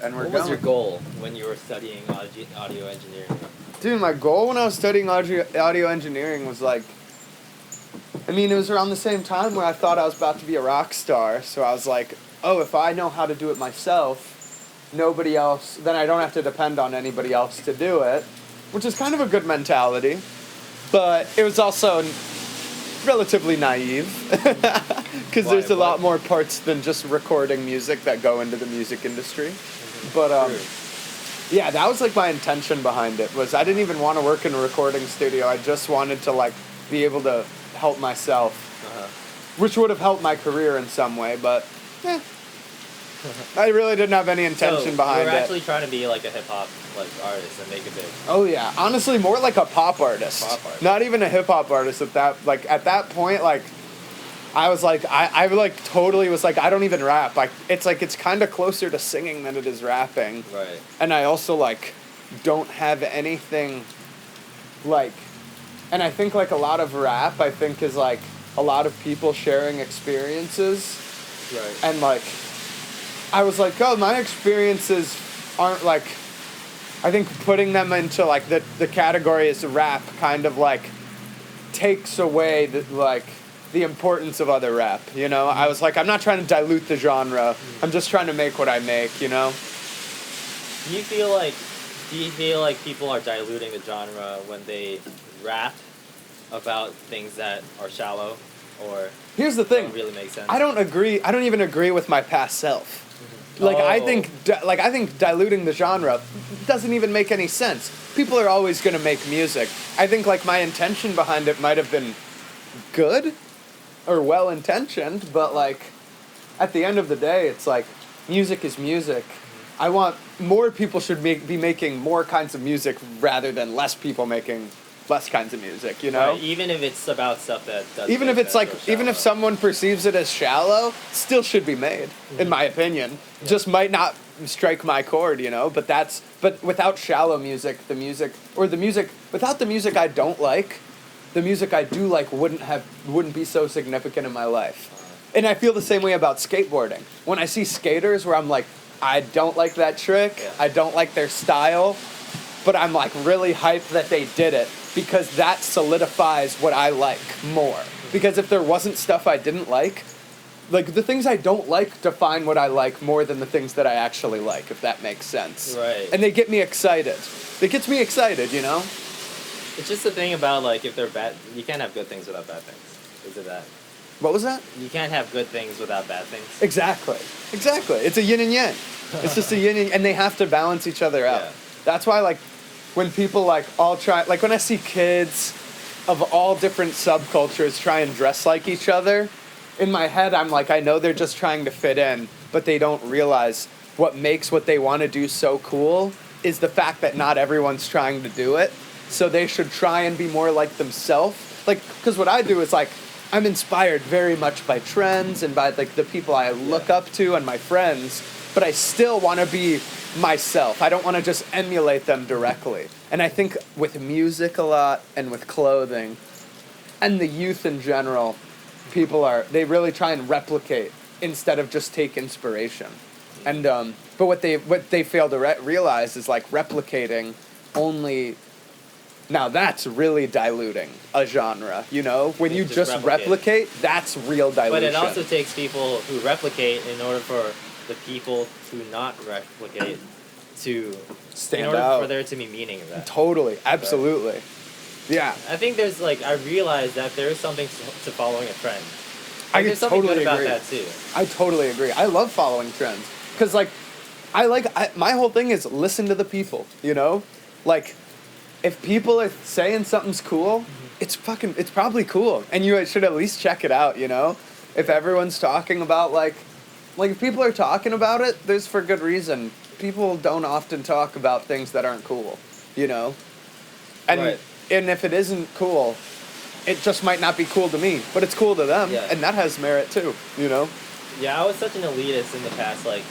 And we're What was your goal when you were studying audio engineering? Dude, my goal when I was studying audio engineering was like, I mean, it was around the same time where I thought I was about to be a rock star. So I was like, oh, if I know how to do it myself, nobody else, then I don't have to depend on anybody else to do it, which is kind of a good mentality. But it was also relatively naive because there's a lot more parts than just recording music that go into the music industry. But yeah, that was like my intention behind it, was I didn't even want to work in a recording studio. I just wanted to like be able to help myself, which would have helped my career in some way, but I really didn't have any intention behind it. You were actually trying to be like a hip-hop like artist and make it big. Oh yeah, honestly more like a pop artist. Not even a hip-hop artist at that point. Like I was like, I like totally was like, I don't even rap. Like it's kind of closer to singing than it is rapping. Right. And I also like don't have anything like, and I think like a lot of rap I think is like a lot of people sharing experiences. Right. And like I was like, oh, my experiences aren't like, I think putting them into like the category as rap kind of like takes away the importance of other rap, you know? I was like, I'm not trying to dilute the genre. I'm just trying to make what I make, you know? Do you feel like people are diluting the genre when they rap about things that are shallow or Here's the thing. don't really make sense? I don't even agree with my past self. Like, I think diluting the genre doesn't even make any sense. People are always going to make music. I think, like, my intention behind it might have been good or well-intentioned, but, like, at the end of the day, it's like, music is music. I want more people should be making more kinds of music rather than less people making less kinds of music, you know? Right, even if it's about stuff that doesn't even if it's like, even if someone perceives it as shallow, still should be made, in my opinion. Yeah. Just might not strike my chord, you know? But without shallow music, without the music I don't like, the music I do like wouldn't be so significant in my life. And I feel the same way about skateboarding. When I see skaters where I'm like, I don't like that trick, I don't like their style, but I'm like really hyped that they did it, because that solidifies what I like more. Because if there wasn't stuff I didn't like the things I don't like define what I like more than the things that I actually like, if that makes sense. Right. And they get me excited. It gets me excited, you know? It's just the thing about, like, if they're bad, you can't have good things without bad things. Is it that? What was that? You can't have good things without bad things. Exactly. It's a yin and yang. It's just a yin and yang, and they have to balance each other out. Yeah. That's why, like, when people, like, all try, like, when I see kids of all different subcultures try and dress like each other, in my head, I'm like, I know they're just trying to fit in, but they don't realize what makes what they want to do so cool is the fact that not everyone's trying to do it, so they should try and be more like themselves. Like, because what I do is, like, I'm inspired very much by trends and by, like, the people I look up to and my friends, but I still want to be myself. I don't want to just emulate them directly. And I think with music a lot and with clothing and the youth in general, they really try and replicate instead of just take inspiration. And but what they fail to realize is, like, replicating only, now that's really diluting a genre, you know? When you just replicate, that's real dilution. But it also takes people who replicate in order for the people to not replicate to stand in order out. For there to be meaning in that. Totally, absolutely. Yeah. I think there's, like, I realize that there is something to following a trend. Like, there's something totally good about agree. that too. I totally agree. I love following trends. Because, like, my whole thing is listen to the people, you know? Like, if people are saying something's cool, it's probably cool. And you should at least check it out, you know? If everyone's talking about, like if people are talking about it, there's for good reason. People don't often talk about things that aren't cool, you know? And right. And if it isn't cool, it just might not be cool to me, but it's cool to them, and that has merit too, you know? Yeah, I was such an elitist in the past, like,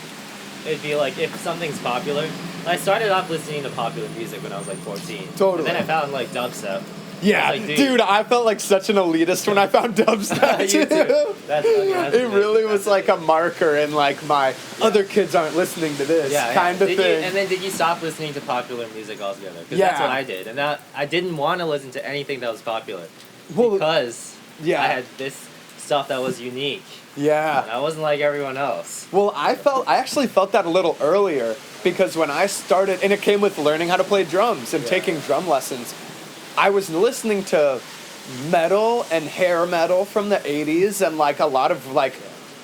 it'd be like, if something's popular, I started off listening to popular music when I was like 14. Totally. And then I found, like, dubstep. Yeah, I was like, dude, I felt like such an elitist when I found dubstep You too. That's It really was like a marker in like my other kids aren't listening to this kind of thing. And then did you stop listening to popular music altogether? Because Yeah. that's what I did. And I didn't want to listen to anything that was popular. Well, Because yeah. I had this stuff that was unique. Yeah. And I wasn't like everyone else. Well, I actually felt that a little earlier because when I started, and it came with learning how to play drums and taking drum lessons, I was listening to metal and hair metal from the 80s and like a lot of like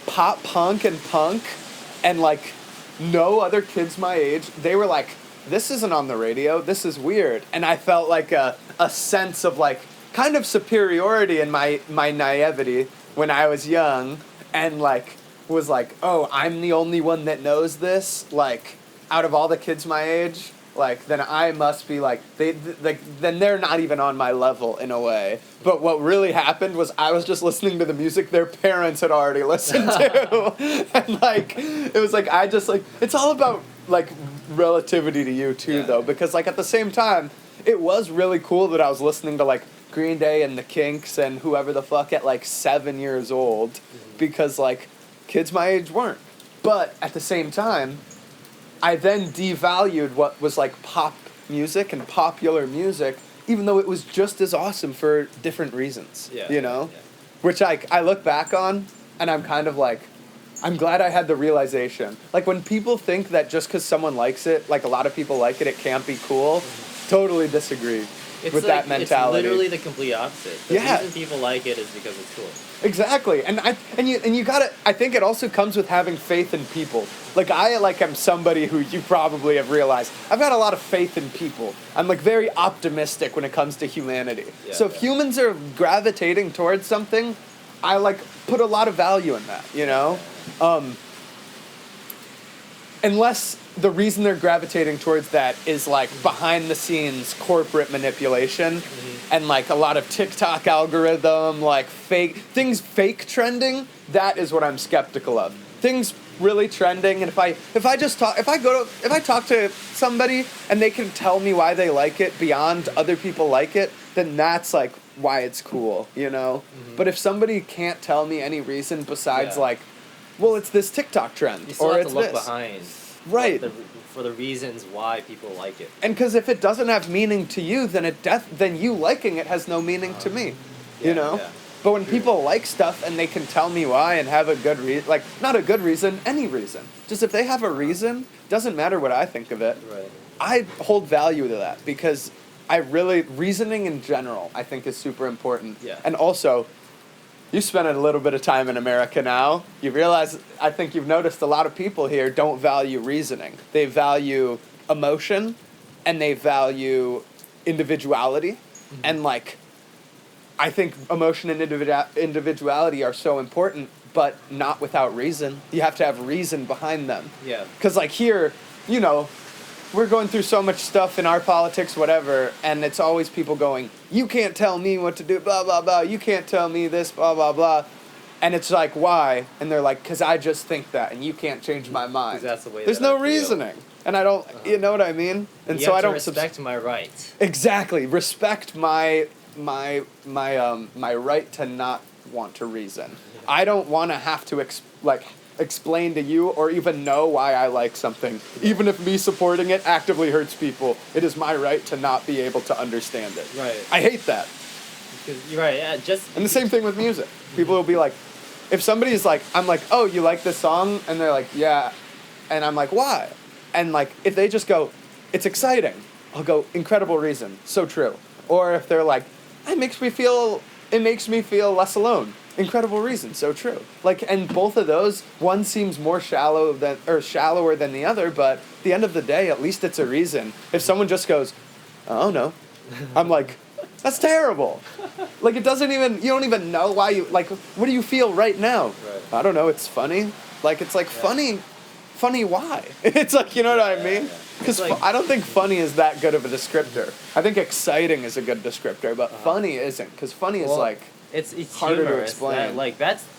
pop punk and like no other kids my age, they were like, this isn't on the radio, this is weird. And I felt like a sense of like kind of superiority in my naivety when I was young and like was like, oh, I'm the only one that knows this, like out of all the kids my age, like then I must be like then they're not even on my level in a way. But what really happened was I was just listening to the music their parents had already listened to. And like it was like I just like it's all about like relativity to you too though, because like at the same time it was really cool that I was listening to like Green Day and the Kinks and whoever the fuck at like 7 years old because like kids my age weren't. But at the same time, I then devalued what was like pop music and popular music, even though it was just as awesome for different reasons, you know? Yeah. Which I look back on and I'm kind of like, I'm glad I had the realization. Like when people think that just because someone likes it, like a lot of people like it, it can't be cool, totally disagree. With like, that mentality. It's literally the complete opposite. The reason people like it is because it's cool. Exactly. And you gotta I think it also comes with having faith in people. Like I'm somebody who you probably have realized. I've got a lot of faith in people. I'm like very optimistic when it comes to humanity. Yeah, so if humans are gravitating towards something, I like put a lot of value in that, you know? Unless the reason they're gravitating towards that is like behind the scenes corporate manipulation and like a lot of TikTok algorithm, like fake trending, that is what I'm skeptical of. Things really trending, and if I talk to somebody and they can tell me why they like it beyond other people like it, then that's like why it's cool, you know? But if somebody can't tell me any reason besides like, well, it's this TikTok trend, you still or have it's to look this. behind, right? For the reasons why people like it. And because if it doesn't have meaning to you, then then you liking it has no meaning to me, you know. Yeah. But when people like stuff and they can tell me why and have a good reason, like not a good reason, any reason, just if they have a reason, doesn't matter what I think of it. Right. I hold value to that because reasoning in general, I think is super important. Yeah. And also, you spent a little bit of time in America now. You realize, I think you've noticed a lot of people here don't value reasoning. They value emotion, and they value individuality. And like, I think emotion and individuality are so important, but not without reason. You have to have reason behind them. Yeah. Because like here, you know, we're going through so much stuff in our politics, whatever, and it's always people going, you can't tell me what to do, blah, blah, blah, you can't tell me this, blah, blah, blah. And it's like, why? And they're like, because I just think that, and you can't change my mind. That's the way There's no reasoning. And I don't, you know what I mean? And you so have I don't respect my right. Exactly. Respect my right to not want to reason. I don't want to have to explain to you or even know why I like something. Even if me supporting it actively hurts people, it is my right to not be able to understand it. Right. I hate that. Because you're right. Yeah, and the same thing with music. People will be like, if somebody's like, I'm like, oh, you like this song? And they're like, yeah. And I'm like, why? And like, if they just go, it's exciting, I'll go, incredible reason, so true. Or if they're like, it makes me feel less alone. Incredible reason, so true. Like, and both of those, one seems more shallower than the other, but at the end of the day, at least it's a reason. If someone just goes, oh no, I'm like, that's terrible. Like, you don't even know why you, like, what do you feel right now? Right. I don't know, it's funny. Like, it's like funny why? It's like, you know what I mean? Because like, I don't think funny is that good of a descriptor. I think exciting is a good descriptor, but funny isn't, because funny is like, it's harder humor. to explain.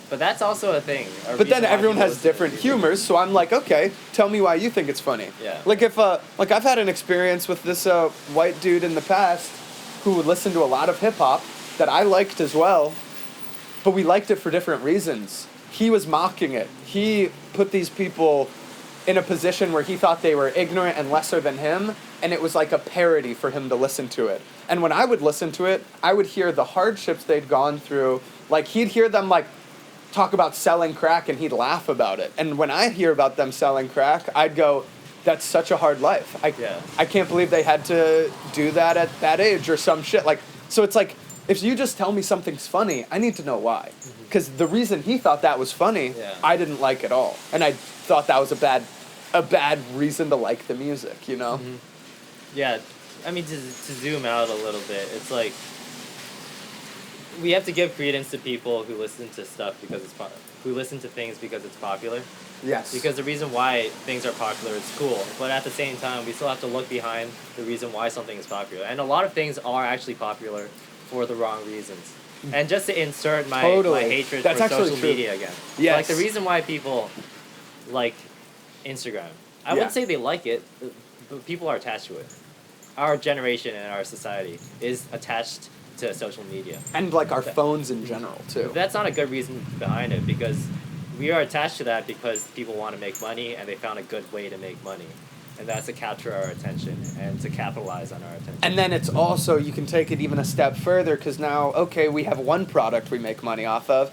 But that's also a thing. But then everyone has different humors, so I'm like, okay, tell me why you think it's funny. Yeah. Like if I've had an experience with this white dude in the past, who would listen to a lot of hip-hop that I liked as well, but we liked it for different reasons. He was mocking it. He put these people in a position where he thought they were ignorant and lesser than him, and it was like a parody for him to listen to it. And when I would listen to it, I would hear the hardships they'd gone through. Like, he'd hear them, like, talk about selling crack, and he'd laugh about it. And when I hear about them selling crack, I'd go, that's such a hard life. I can't believe they had to do that at that age or some shit. Like, so it's like, if you just tell me something's funny, I need to know why. Because the reason he thought that was funny, I didn't like at all. And I thought that was a bad reason to like the music, you know? Yeah, I mean, to zoom out a little bit, it's like, we have to give credence to people who listen to stuff because it's who listen to things because it's popular. Yes. Because the reason why things are popular is cool, but at the same time, we still have to look behind the reason why something is popular. And a lot of things are actually popular for the wrong reasons. And just to insert my hatred for social media again. Yes. Like, the reason why people like Instagram, I wouldn't say they like it, but people are attached to it. Our generation and our society is attached to social media. And, like, our phones in general, too. That's not a good reason behind it, because we are attached to that because people want to make money, and they found a good way to make money. And that's to capture our attention and to capitalize on our attention. And then it's also, you can take it even a step further, because now, okay, we have one product we make money off of.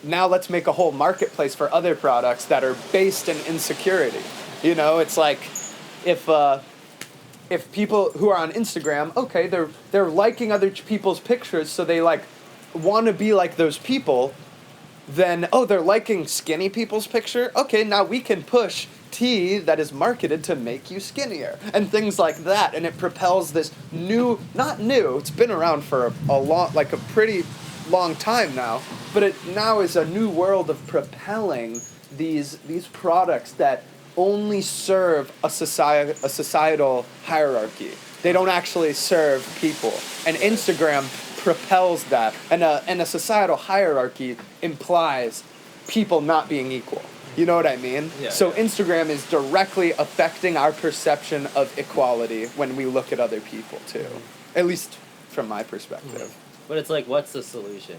Now let's make a whole marketplace for other products that are based in insecurity. You know, it's like, if people who are on Instagram, okay, they're liking other people's pictures, so they, like, want to be like those people, then, they're liking skinny people's picture? Okay, now we can push tea that is marketed to make you skinnier, and things like that, and it propels this not new, it's been around for a pretty long time now, but it now is a new world of propelling these products that only serve a societal hierarchy. They don't actually serve people. And Instagram propels that. And a societal hierarchy implies people not being equal. You know what I mean? Yeah, so Instagram is directly affecting our perception of equality when we look at other people, too. At least from my perspective. But it's like, what's the solution?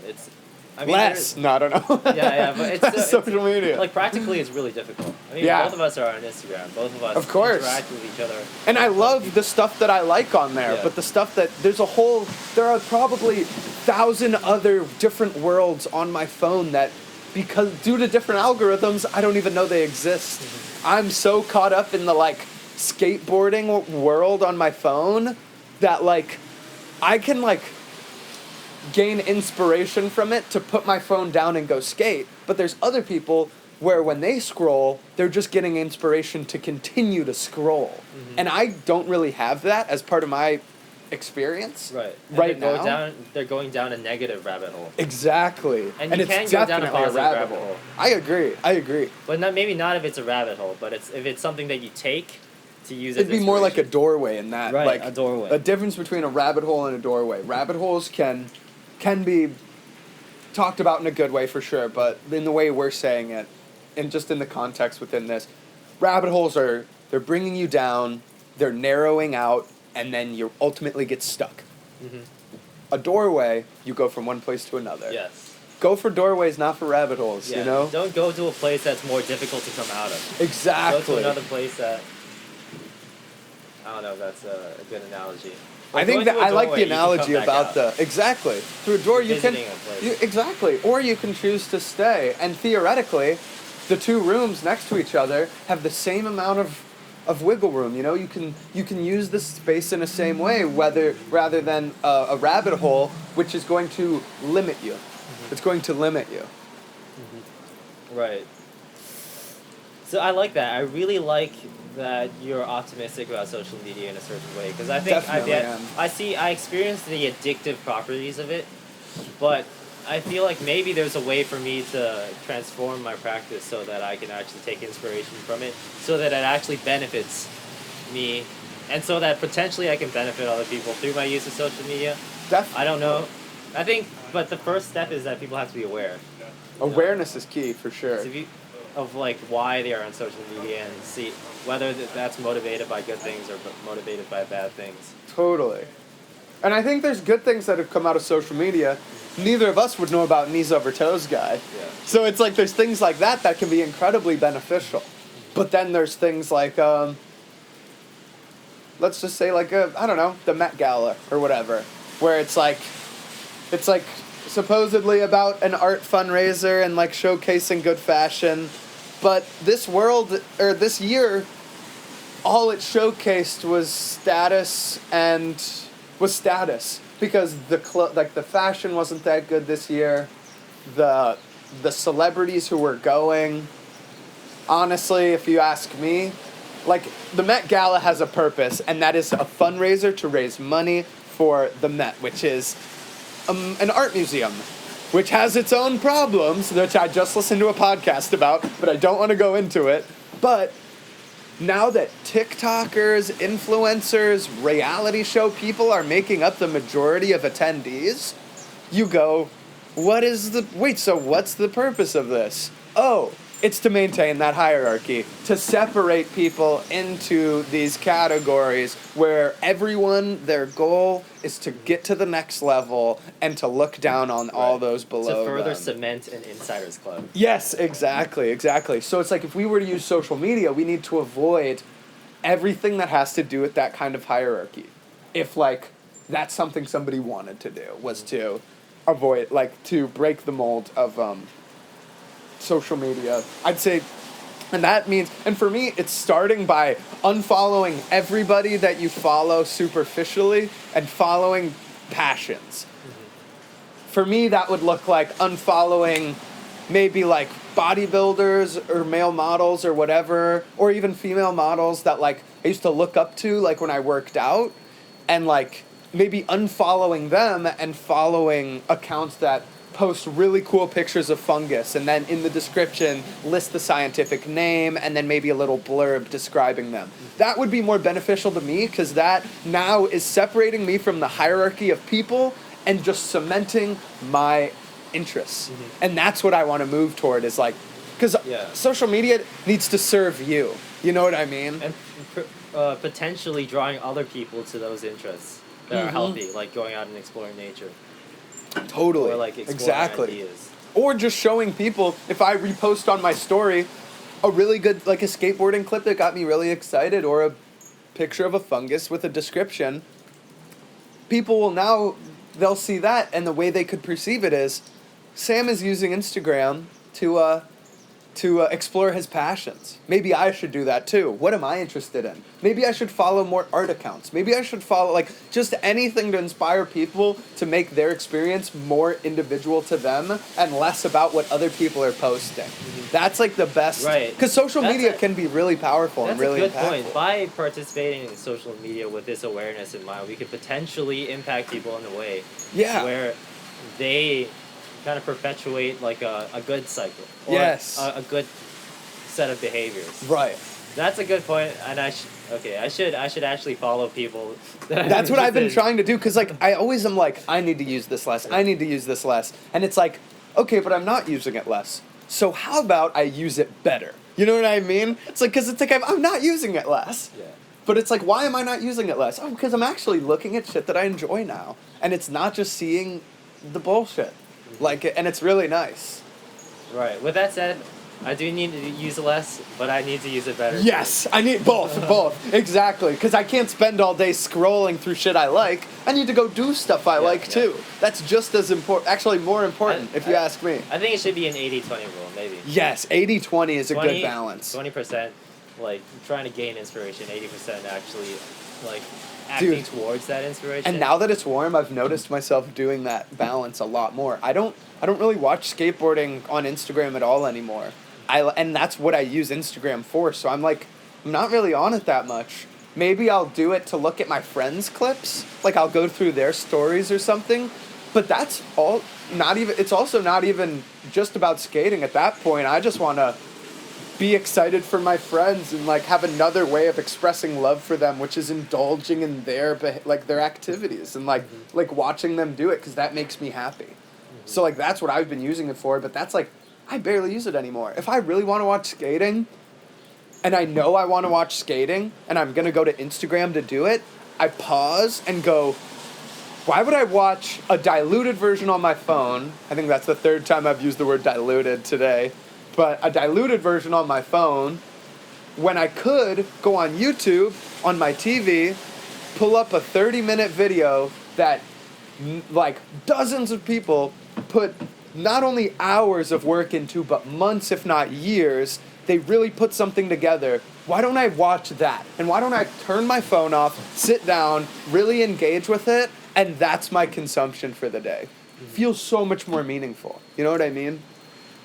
Less. No, I don't know. Yeah, but it's social media. Like, practically, it's really difficult. I mean, both of us are on Instagram. Both of us interact with each other. And I love the stuff that I like on there, but the stuff that there are probably 1,000 other different worlds on my phone that, because due to different algorithms, I don't even know they exist. I'm so caught up in the, like, skateboarding world on my phone that, like, I can, like, gain inspiration from it to put my phone down and go skate. But there's other people where when they scroll, they're just getting inspiration to continue to scroll. And I don't really have that as part of my experience right now. They're going down a negative rabbit hole. Exactly. And you can go down a positive rabbit hole. I agree. But maybe not if it's a rabbit hole, but if it's something that you take to use as It'd be more like a doorway in that. Right, like a doorway. A difference between a rabbit hole and a doorway. Rabbit holes can be talked about in a good way for sure, but in the way we're saying it, and just in the context within this, rabbit holes they're bringing you down, they're narrowing out, and then you ultimately get stuck. A doorway, you go from one place to another. Yes. Go for doorways, not for rabbit holes, you know? Don't go to a place that's more difficult to come out of. Exactly. Go to another place that, I don't know if that's a good analogy. I think that I like the analogy about exactly. Through a door you can exactly, or you can choose to stay. And theoretically, the two rooms next to each other have the same amount of wiggle room. You know, you can use the space in the same way, rather than a rabbit hole, which is going to limit you. It's going to limit you. Right. So I like that. I really like that you're optimistic about social media in a certain way, because I think I experience the addictive properties of it, but I feel like maybe there's a way for me to transform my practice so that I can actually take inspiration from it, so that it actually benefits me, and so that potentially I can benefit other people through my use of social media. Definitely. I don't know. I think, but the first step is that people have to be aware. Awareness is key for sure. Of like why they are on social media, and see whether that's motivated by good things or motivated by bad things. Totally. And I think there's good things that have come out of social media. Neither of us would know about knees over toes guy. Yeah. So it's like there's things like that that can be incredibly beneficial. But then there's things like, let's just say like, I don't know, the Met Gala or whatever, where it's like supposedly about an art fundraiser and like showcasing good fashion. But this year, all it showcased was status because the fashion wasn't that good this year. The celebrities who were going, honestly, if you ask me, like the Met Gala has a purpose, and that is a fundraiser to raise money for the Met, which is an art museum, which has its own problems, which I just listened to a podcast about, but I don't want to go into it. But now that TikTokers, influencers, reality show people are making up the majority of attendees, you go, so what's the purpose of this? Oh, it's to maintain that hierarchy, to separate people into these categories where everyone, their goal is to get to the next level and to look down on all those below to further them. cement an insider's club. Yes, exactly. So it's like if we were to use social media, we need to avoid everything that has to do with that kind of hierarchy. If like that's something somebody wanted to do, was to avoid, like to break the mold of social media, I'd say. And that means, and for me, it's starting by unfollowing everybody that you follow superficially and following passions. Mm-hmm. For me, that would look like unfollowing maybe like bodybuilders or male models or whatever, or even female models that like I used to look up to like when I worked out, and like maybe unfollowing them and following accounts that post really cool pictures of fungus, and then in the description list the scientific name and then maybe a little blurb describing them. That would be more beneficial to me because that now is separating me from the hierarchy of people and just cementing my interests. Mm-hmm. And that's what I want to move toward, is like, because social media needs to serve you. You know what I mean? And potentially drawing other people to those interests that are healthy, like going out and exploring nature. Totally. Or like exploring ideas. Or just showing people, if I repost on my story a really good, like a skateboarding clip that got me really excited, or a picture of a fungus with a description, people will now, they'll see that, and the way they could perceive it is, Sam is using Instagram to explore his passions. Maybe I should do that too. What am I interested in? Maybe I should follow more art accounts. Maybe I should follow like just anything to inspire people to make their experience more individual to them and less about what other people are posting. Mm-hmm. That's like the best. Right. Because social media can be really powerful and really impactful. That's a good point. By participating in social media with this awareness in mind, we could potentially impact people in a way where they kind of perpetuate like a good cycle, or a good set of behaviors. Right. That's a good point, and I should actually follow people. That's what I've been trying to do, because like I always am like, I need to use this less, I need to use this less, and it's like, okay, but I'm not using it less. So how about I use it better? You know what I mean? It's like, because it's like I'm not using it less. Yeah. But it's like, why am I not using it less? Oh, because I'm actually looking at shit that I enjoy now, and it's not just seeing the bullshit. Like, and it's really nice. Right. With that said, I do need to use it less, but I need to use it better. Yes, I need both. Exactly. Because I can't spend all day scrolling through shit I like. I need to go do stuff I like too. That's just as important, actually more important, if you ask me. I think it should be an 80-20 rule, maybe. Yes, 80-20 is a good balance. 20%, like, trying to gain inspiration, 80% actually, like, acting towards that inspiration. And now that it's warm, I've noticed myself doing that balance a lot more. I don't really watch skateboarding on Instagram at all anymore. And that's what I use Instagram for. So I'm like, I'm not really on it that much. Maybe I'll do it to look at my friends' clips. Like I'll go through their stories or something. But that's all it's also not even just about skating at that point. I just want to be excited for my friends and like have another way of expressing love for them, which is indulging in their activities and like watching them do it, because that makes me happy. Mm-hmm. So like that's what I've been using it for, but that's like I barely use it anymore. If I really want to watch skating and I know I want to watch skating and I'm going to go to Instagram to do it, I pause and go, why would I watch a diluted version on my phone? I think that's the third time I've used the word diluted today. But a diluted version on my phone when I could go on YouTube on my TV, pull up a 30-minute video that like dozens of people put not only hours of work into, but months, if not years. They really put something together. Why don't I watch that? And why don't I turn my phone off, sit down, really engage with it, and that's my consumption for the day. Feels so much more meaningful. You know what I mean?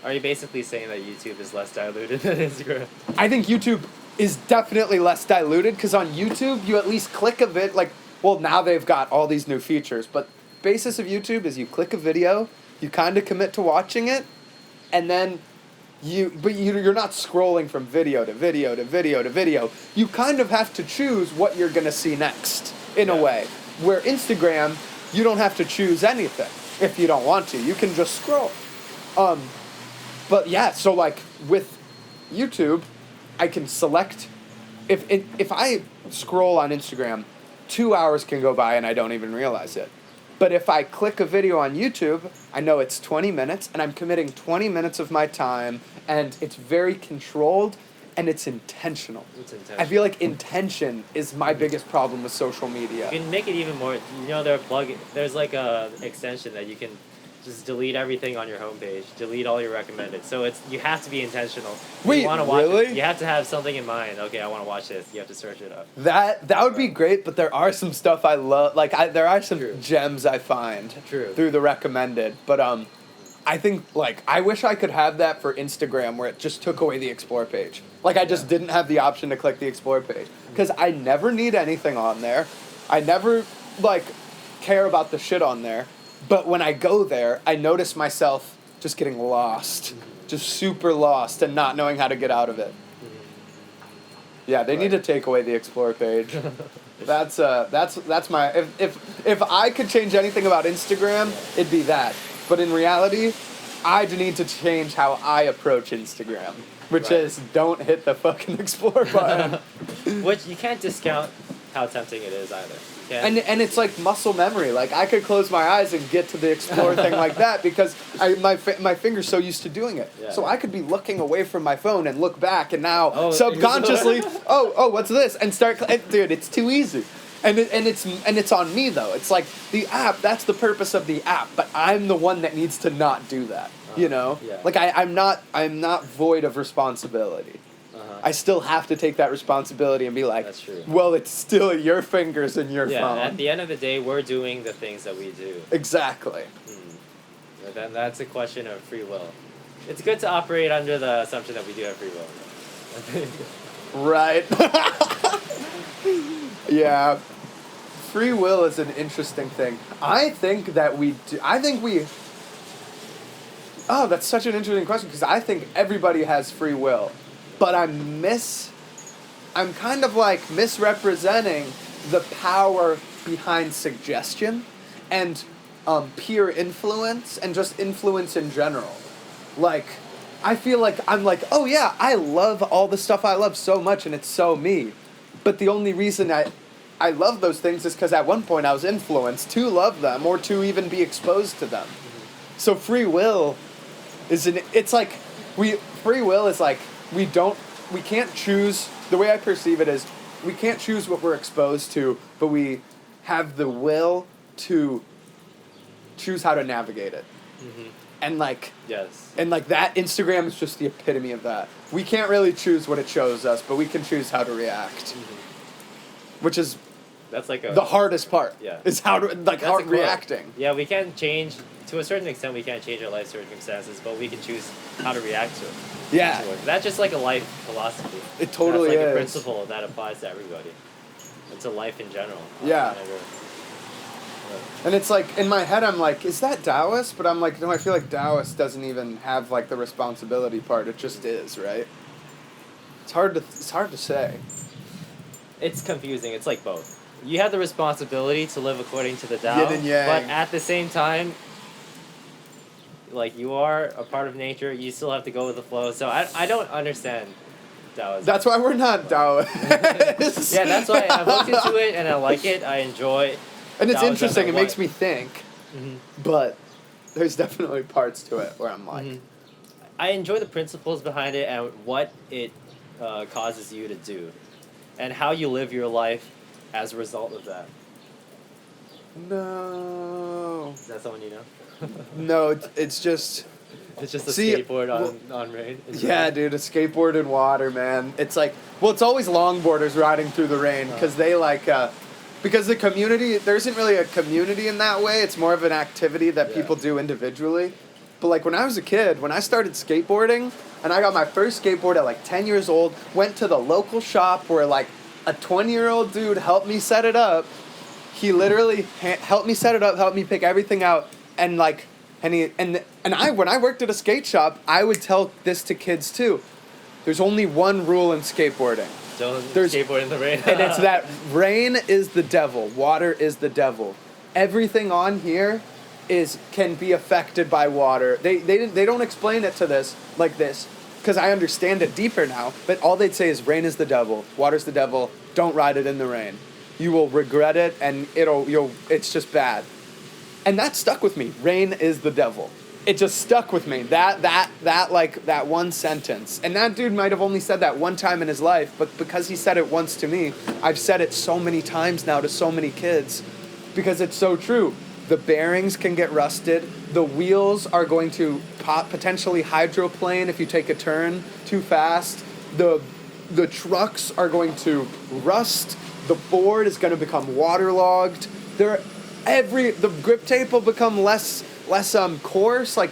Are you basically saying that YouTube is less diluted than Instagram? I think YouTube is definitely less diluted, because on YouTube, you at least click a bit, like, well, now they've got all these new features, but basis of YouTube is you click a video, you kind of commit to watching it, and then you're not scrolling from video to video to video to video. You kind of have to choose what you're going to see next, in a way. Where Instagram, you don't have to choose anything if you don't want to. You can just scroll. But yeah, so like with YouTube, I can select, if I scroll on Instagram, 2 hours can go by and I don't even realize it. But if I click a video on YouTube, I know it's 20 minutes, and I'm committing 20 minutes of my time, and it's very controlled, and it's intentional. I feel like intention is my biggest problem with social media. You can make it even more, you know, there's like a extension that you can just delete everything on your homepage, delete all your recommended. So you have to be intentional. Wait, you wanna watch really? You have to have something in mind. Okay, I want to watch this. You have to search it up. That would be great, but there are some stuff I love. Like there are some gems I find through the recommended. But I think like I wish I could have that for Instagram, where it just took away the explore page. Like I just didn't have the option to click the explore page, because I never need anything on there. I never like care about the shit on there. But when I go there, I notice myself just getting lost, just super lost, and not knowing how to get out of it. Yeah, they need to take away the explore page. That's my if I could change anything about Instagram, it'd be that. But in reality, I need to change how I approach Instagram, which is don't hit the fucking explore button. Which you can't discount how tempting it is either. And it's like muscle memory. Like I could close my eyes and get to the explore thing like that, because my finger's so used to doing it. Yeah. So I could be looking away from my phone and look back, and now subconsciously, oh, what's this? And start, dude, it's too easy. And it's on me though. It's like the app. That's the purpose of the app. But I'm the one that needs to not do that. You know, like I'm not void of responsibility. I still have to take that responsibility and be like, that's true. Well, it's still your fingers and your phone. At the end of the day, we're doing the things that we do. Exactly. But that's a question of free will. It's good to operate under the assumption that we do have free will. Right. Yeah. Free will is an interesting thing. I think that we do. Oh, that's such an interesting question, because I think everybody has free will. But I'm kind of like misrepresenting the power behind suggestion and peer influence and just influence in general. Like, I feel like I'm like, oh yeah, I love all the stuff I love so much and it's so me. But the only reason I love those things is because at one point I was influenced to love them or to even be exposed to them. So free will we can't choose, the way I perceive it is, we can't choose what we're exposed to, but we have the will to choose how to navigate it. And like, and like that, Instagram is just the epitome of that. We can't really choose what it shows us, but we can choose how to react. Which is that's like the hardest part. Is how to reacting. Yeah, we can't change, to a certain extent we can't change our life circumstances, but we can choose how to react to it. Yeah. That's just like a life philosophy. It totally is. That's like is. a principle that applies to everybody. It's a life in general. Yeah. And it's like, in my head I'm like, is that Taoist? But I'm like, no, I feel like Taoist doesn't even have like the responsibility part. It just is, right? It's hard to say. It's confusing. It's like both. You have the responsibility to live according to the Tao, Yin and yang. but at the same time, like, you are a part of nature, you still have to go with the flow. So I don't understand Taoism. That's why we're not Taoists. Yeah, that's why I've looked into it and I like it. I enjoy And it's that was interesting. no It makes me think. Mm-hmm. But there's definitely parts to it where I'm like... I enjoy the principles behind it and what it causes you to do. And how you live your life as a result of that. No. Is that someone you know? No, it's just... It's just a skateboard on rain. Yeah, dude, a skateboard in water, man. It's like... Well, it's always longboarders riding through the rain because they like... because the community... There isn't really a community in that way. It's more of an activity that people do individually. But like when I was a kid, when I started skateboarding, and I got my first skateboard at like 10 years old, went to the local shop where like a 20-year-old dude helped me set it up. He literally helped me set it up, helped me pick everything out, and like, when I worked at a skate shop, I would tell this to kids too. There's only one rule in skateboarding. Don't skateboard in the rain. And it's that rain is the devil, water is the devil. Everything on here can be affected by water. They don't explain it to this like this, because I understand it deeper now, but all they'd say is rain is the devil, water's the devil, don't ride it in the rain. You will regret it, and it's just bad. And that stuck with me. Rain is the devil. It just stuck with me. That one sentence. And that dude might have only said that one time in his life, but because he said it once to me, I've said it so many times now to so many kids, because it's so true. The bearings can get rusted. The wheels are going to potentially hydroplane if you take a turn too fast. The trucks are going to rust. The board is going to become waterlogged. The grip tape will become less coarse. Like,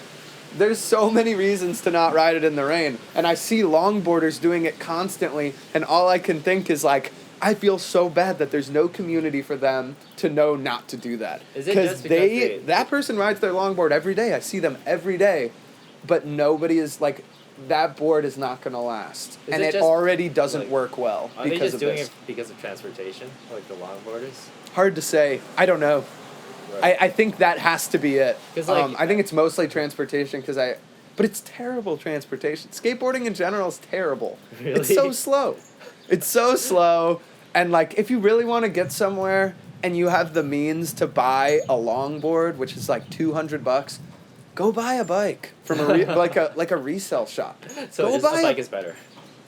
there's so many reasons to not ride it in the rain. And I see longboarders doing it constantly, and all I can think is like, I feel so bad that there's no community for them to know not to do that. Is it just because that person rides their longboard every day. I see them every day, but nobody is like, that board is not going to last. And it already doesn't work well because of this. Are they just doing it because of transportation, like the longboarders? Hard to say. I don't know. Right. I think that has to be it. I think it's mostly transportation but it's terrible transportation. Skateboarding in general is terrible. Really? It's so slow. It's so slow. And like, if you really want to get somewhere and you have the means to buy a longboard, which is like $200, go buy a bike from a resale shop. So a bike is better.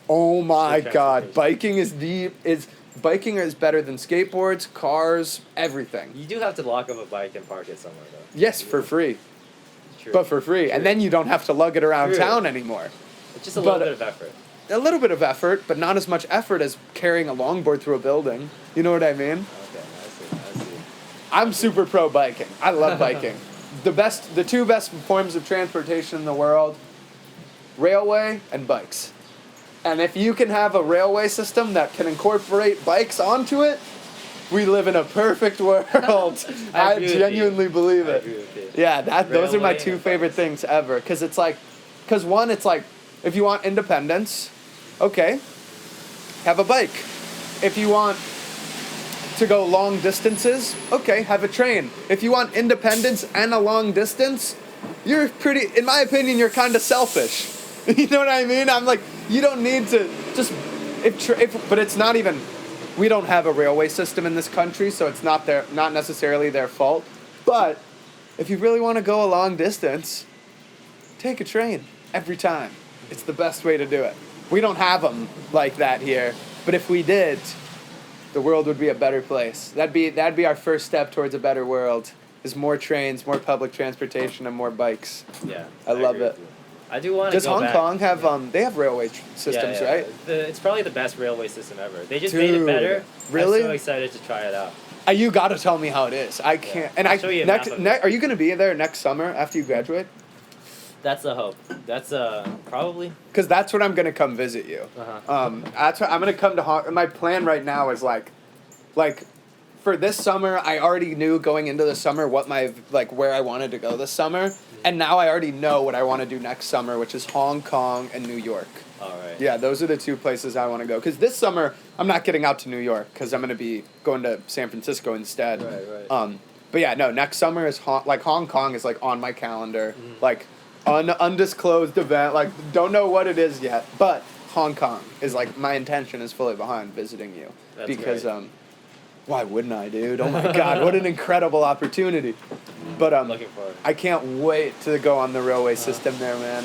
Oh my God, biking is biking is better than skateboards, cars, everything. You do have to lock up a bike and park it somewhere though. Yes, for free. True. But for free, True. And then you don't have to lug it around town anymore. It's just a little bit of effort. A little bit of effort, but not as much effort as carrying a longboard through a building. You know what I mean? Okay, I see. I'm super pro biking. I love biking. The two best forms of transportation in the world, railway and bikes. And if you can have a railway system that can incorporate bikes onto it, we live in a perfect world. I genuinely believe it. I agree with you. Yeah, those are my two favorite things ever. Because it's like, if you want independence, okay, have a bike. If you want to go long distances, okay, have a train. If you want independence and a long distance, in my opinion, you're kind of selfish. You know what I mean? I'm like, you don't need to but it's not even, we don't have a railway system in this country, so it's not necessarily their fault. But if you really want to go a long distance, take a train every time. It's the best way to do it. We don't have them like that here, but if we did, the world would be a better place. That'd be our first step towards a better world. Is more trains, more public transportation, and more bikes. Yeah, I love it. I do want to go back. Does Hong Kong have, they have railway systems, right? It's probably the best railway system ever. They just made it better. Really? I'm so excited to try it out. You gotta tell me how it is. I can't. And I'll show you a map of it. Are you gonna be there next summer after you graduate? That's the hope. That's probably. Because that's when I'm gonna come visit you. That's what, I'm gonna come to Hong Kong. My plan right now is like, for this summer, I already knew going into the summer where I wanted to go this summer. And now I already know what I want to do next summer, which is Hong Kong and New York. All right. Yeah, those are the two places I want to go. Because this summer, I'm not getting out to New York because I'm going to be going to San Francisco instead. Right. But yeah, no, next summer is Hong Kong is like on my calendar. Mm-hmm. Like undisclosed event. Like don't know what it is yet. But Hong Kong is like my intention is fully behind visiting you. That's because great. Why wouldn't I, dude? Oh my God, what an incredible opportunity. But Looking forward. I can't wait to go on the railway system there, man.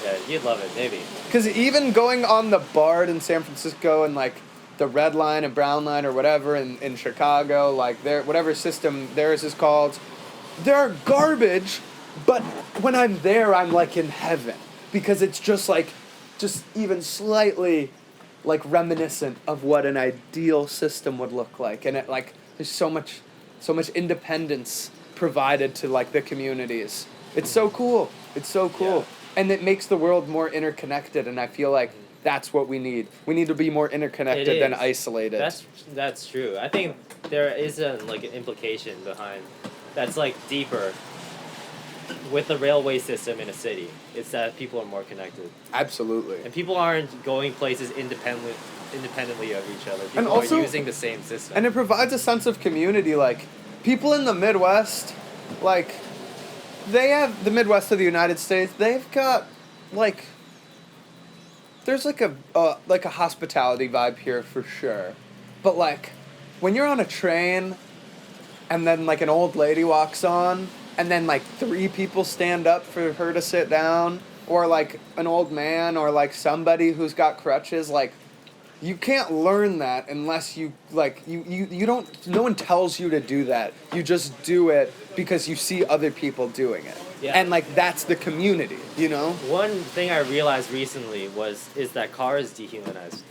Yeah, you'd love it, maybe. Because even going on the BART in San Francisco and like the Red Line and Brown Line or whatever in Chicago, like whatever system theirs is called, they're garbage, but when I'm there, I'm like in heaven. Because it's just even slightly like reminiscent of what an ideal system would look like. And it like, there's so much independence provided to like the communities. It's so cool. It's so cool. Yeah. And it makes the world more interconnected, and I feel like that's what we need. We need to be more interconnected than isolated. That's true. I think there is an implication behind that's like deeper with the railway system in a city. It's that people are more connected. Absolutely. And people aren't going places independently of each other. People and also, are using the same system. And it provides a sense of community. Like, people in the Midwest, like, they have the Midwest of the United States. They've got like, there's like a hospitality vibe here for sure. But like, when you're on a train, and then like an old lady walks on, and then like 3 people stand up for her to sit down, or like an old man, or like somebody who's got crutches, like, you can't learn that unless you, like, you don't, no one tells you to do that. You just do it because you see other people doing it. Yeah. And, like, that's the community, you know? One thing I realized recently is that cars dehumanize.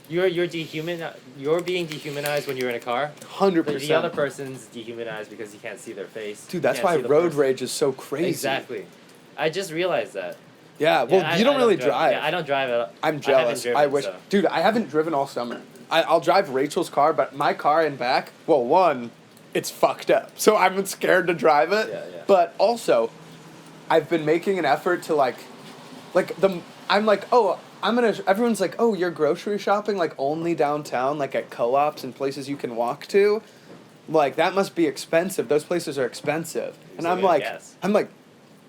You're being dehumanized when you're in a car. 100%. The other person's dehumanized because you can't see their face. Dude, that's why road rage is so crazy. Exactly. I just realized that. Yeah, well, you don't really drive. Yeah, I don't drive at all. I'm jealous. I wish. So. Dude, I haven't driven all summer. I'll drive Rachel's car, but my car in back, well, one, it's fucked up. So I'm scared to drive it. Yeah. But also, I've been making an effort to everyone's like, oh, you're grocery shopping, like, only downtown, like, at co-ops and places you can walk to? Like, that must be expensive. Those places are expensive. And I'm like,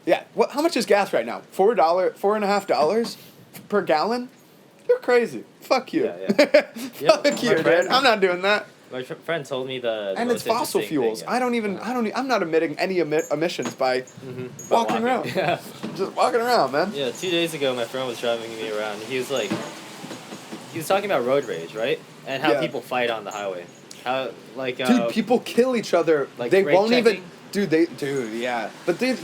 yeah, how much is gas right now? $4.50 per gallon? You're crazy. Fuck you. Yeah. Fuck you, dude. I'm not doing that. My friend told me the and it's fossil fuels. Thing, I'm not emitting any emissions by walking around. Yeah. Just walking around, man. Yeah, 2 days ago, my friend was driving me around. He was talking about road rage, right? And how people fight on the highway. How, like, dude, people kill each other. Like, they won't checking? even. Dude, yeah. But in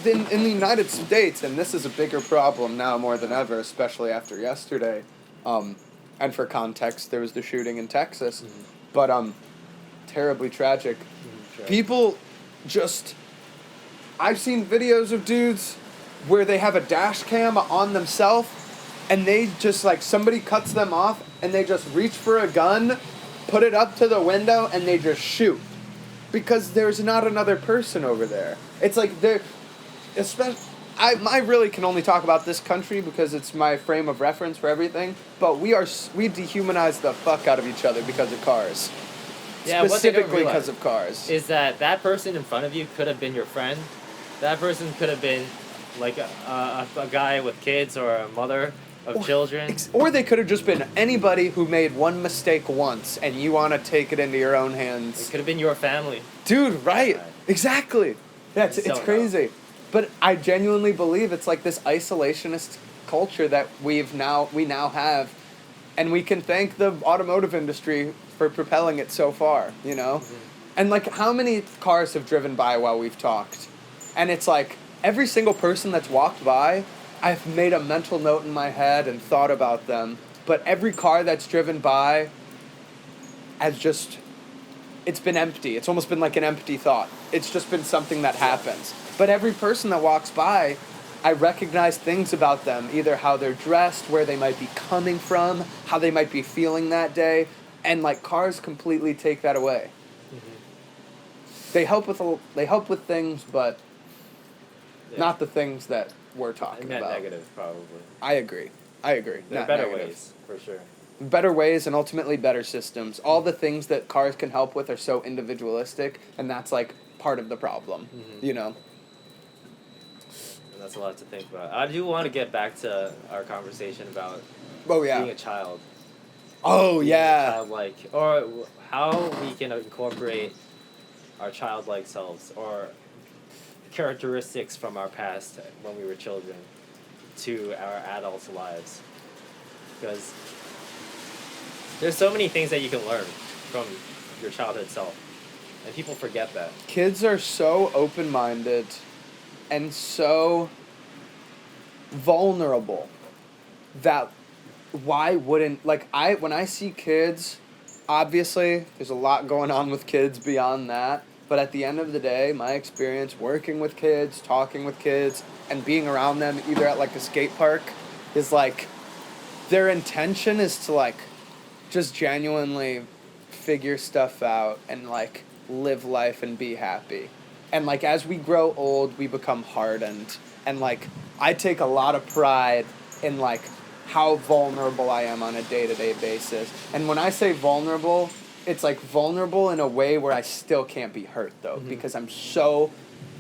the United States, and this is a bigger problem now more than ever, especially after yesterday. And for context, there was the shooting in Texas. Mm-hmm. But, terribly tragic. Mm-hmm. People just... I've seen videos of dudes where they have a dash cam on themselves, and they just, like, somebody cuts them off, and they just reach for a gun, put it up to the window, and they just shoot. Because there's not another person over there. It's like I really can only talk about this country because it's my frame of reference for everything. But we dehumanize the fuck out of each other because of cars. Yeah, specifically because of cars. Is that person in front of you could have been your friend? That person could have been like a guy with kids or a mother of children. Or they could have just been anybody who made one mistake once and you want to take it into your own hands. It could have been your family. Dude, right. Exactly. Yeah, it's crazy. Know. But I genuinely believe it's like this isolationist culture that we now have, and we can thank the automotive industry for propelling it so far, you know? Mm-hmm. And like, how many cars have driven by while we've talked? And it's like, every single person that's walked by, I've made a mental note in my head and thought about them, but every car that's driven by it's been empty. It's almost been like an empty thought. It's just been something that happens. But every person that walks by, I recognize things about them, either how they're dressed, where they might be coming from, how they might be feeling that day, and like, cars completely take that away. Mm-hmm. They help with things, but not the things that we're talking about. Negative, probably. I agree. There are better ways, for sure. Better ways and ultimately better systems. All the things that cars can help with are so individualistic, and that's like part of the problem, you know? And that's a lot to think about. I do want to get back to our conversation about being a child. Oh, being yeah. childlike, or how we can incorporate our childlike selves or characteristics from our past when we were children to our adult lives, because there's so many things that you can learn from your childhood self, and people forget that. Kids are so open-minded and so vulnerable that why wouldn't, like, when I see kids, obviously there's a lot going on with kids beyond that, but at the end of the day, my experience working with kids, talking with kids, and being around them either at like a skate park is like their intention is to like just genuinely figure stuff out and like live life and be happy. And like as we grow old, we become hardened, and like I take a lot of pride in like how vulnerable I am on a day-to-day basis. And when I say vulnerable, it's like vulnerable in a way where I still can't be hurt though, because I'm so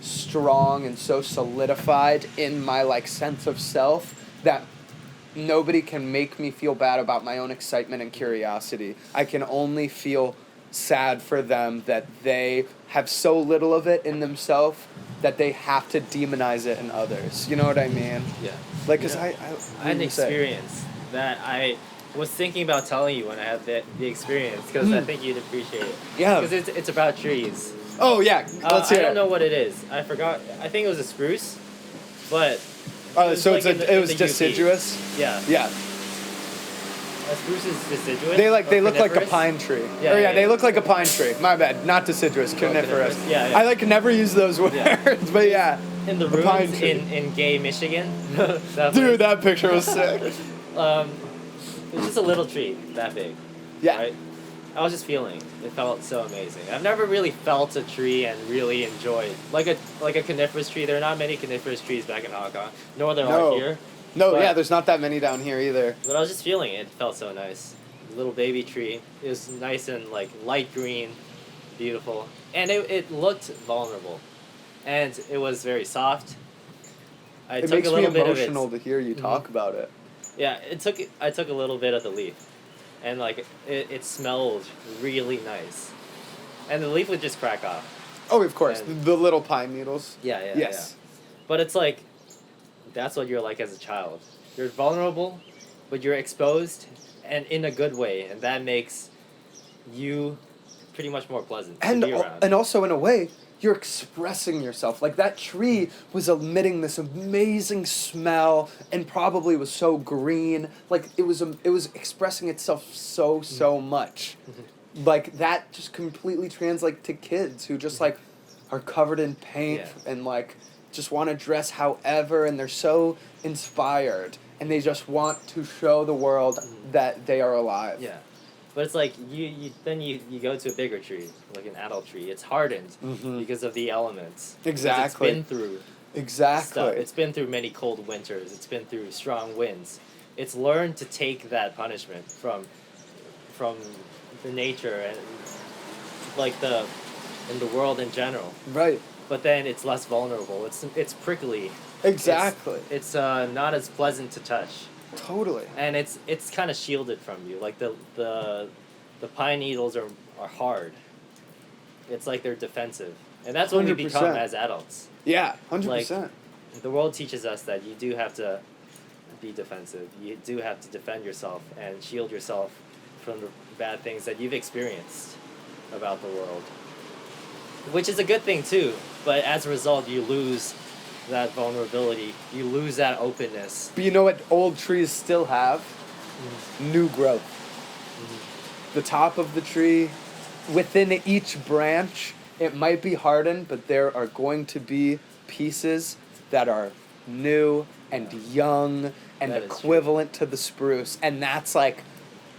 strong and so solidified in my like sense of self that nobody can make me feel bad about my own excitement and curiosity. I can only feel sad for them that they have so little of it in themselves that they have to demonize it in others. You know what I mean? Yeah. Like, cause I had an experience that I was thinking about telling you when I had the experience, because I think you'd appreciate it. Yeah. Because it's about trees. Oh yeah, let's hear it. I don't know what it is. I forgot. I think it was a spruce, but. So like it was UP. deciduous. Yeah. Yeah. A spruce is deciduous. They look like a coniferous? pine tree. Yeah, They look like a pine tree. My bad, not deciduous, coniferous. coniferous. Yeah. I like never use those words, but yeah. In the pine ruins tree. in Gay, Michigan. Dude, that picture was sick. It's just a little tree that big. Yeah. Right? I was just feeling. It felt so amazing. I've never really felt a tree and really enjoyed like a coniferous tree. There are not many coniferous trees back in Hong Kong, nor there are here. No, But- yeah, there's not that many down here either. But I was just feeling it. It felt so nice. Little baby tree. It was nice and like light green, beautiful, and it looked vulnerable, and it was very soft. It makes me emotional to hear you talk about it. Yeah, I took a little bit of the leaf, and like it smelled really nice, and the leaf would just crack off. Oh, of course, And- the little pine needles. Yeah. Yes. But it's like, that's what you're like as a child. You're vulnerable, but you're exposed, and in a good way, and that makes you pretty much more pleasant to be around. And also in a way, you're expressing yourself. Like that tree was emitting this amazing smell and probably was so green. Like it was expressing itself so much. Like that just completely translates to kids who just like are covered in paint and like just want to dress however, and they're so inspired and they just want to show the world that they are alive. Yeah. But it's like you go to a bigger tree, like an adult tree. It's hardened because of the elements. Exactly. Because it's been through Exactly. stuff. It's been through many cold winters. It's been through strong winds. It's learned to take that punishment from the nature and like in the world in general. Right. But then it's less vulnerable. It's prickly. Exactly. It's not as pleasant to touch. Totally. And it's kind of shielded from you. Like the pine needles are hard. It's like they're defensive. And that's what we become 100%. as adults. Yeah, 100%. Like, the world teaches us that you do have to be defensive. You do have to defend yourself and shield yourself from the bad things that you've experienced about the world. Which is a good thing too, but as a result you lose that vulnerability. You lose that openness. But you know what old trees still have? New growth. The top of the tree, within each branch, it might be hardened, but there are going to be pieces that are new and young and That is equivalent to the spruce. And that's like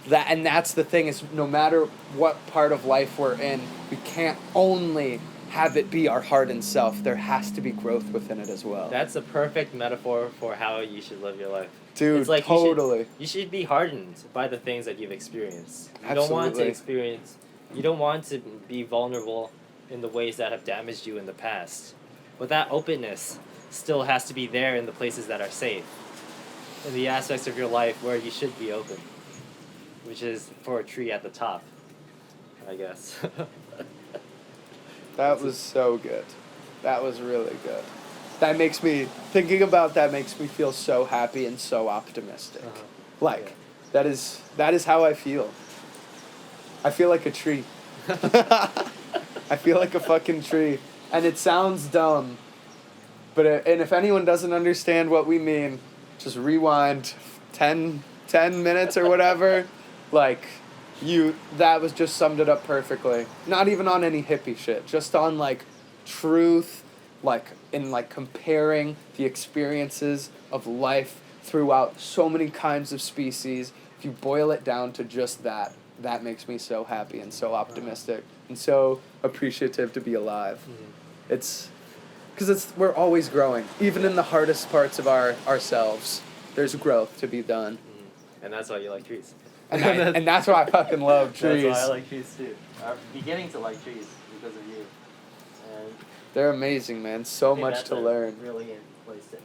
that, and that's the thing, is no matter what part of life we're in, we can't only have it be our hardened self. There has to be growth within it as well. That's a perfect metaphor for how you should live your life. Dude, it's like totally. You should be hardened by the things that you've experienced. You Absolutely. don't want to experience. You don't want to be vulnerable in the ways that have damaged you in the past. But that openness still has to be there in the places that are safe. In the aspects of your life where you should be open. which is for a tree at the top, I guess. That was so good. That was really good. That makes me, thinking about that makes me feel so happy and so optimistic. Like, that is how I feel. I feel like a tree. I feel like a fucking tree. And it sounds dumb, but and if anyone doesn't understand what we mean, just rewind 10 minutes or whatever. Like, that was just summed it up perfectly. Not even on any hippie shit, just on like truth, like in like comparing the experiences of life throughout so many kinds of species. If you boil it down to just that makes me so happy and so optimistic and so appreciative to be alive. It's because we're always growing, even in the hardest parts of ourselves. There's growth to be done. And that's why you like trees. And that's why I fucking love trees. That's why I like trees too. I'm beginning to like trees because of you. And they're amazing, man. So much to learn. Really in place to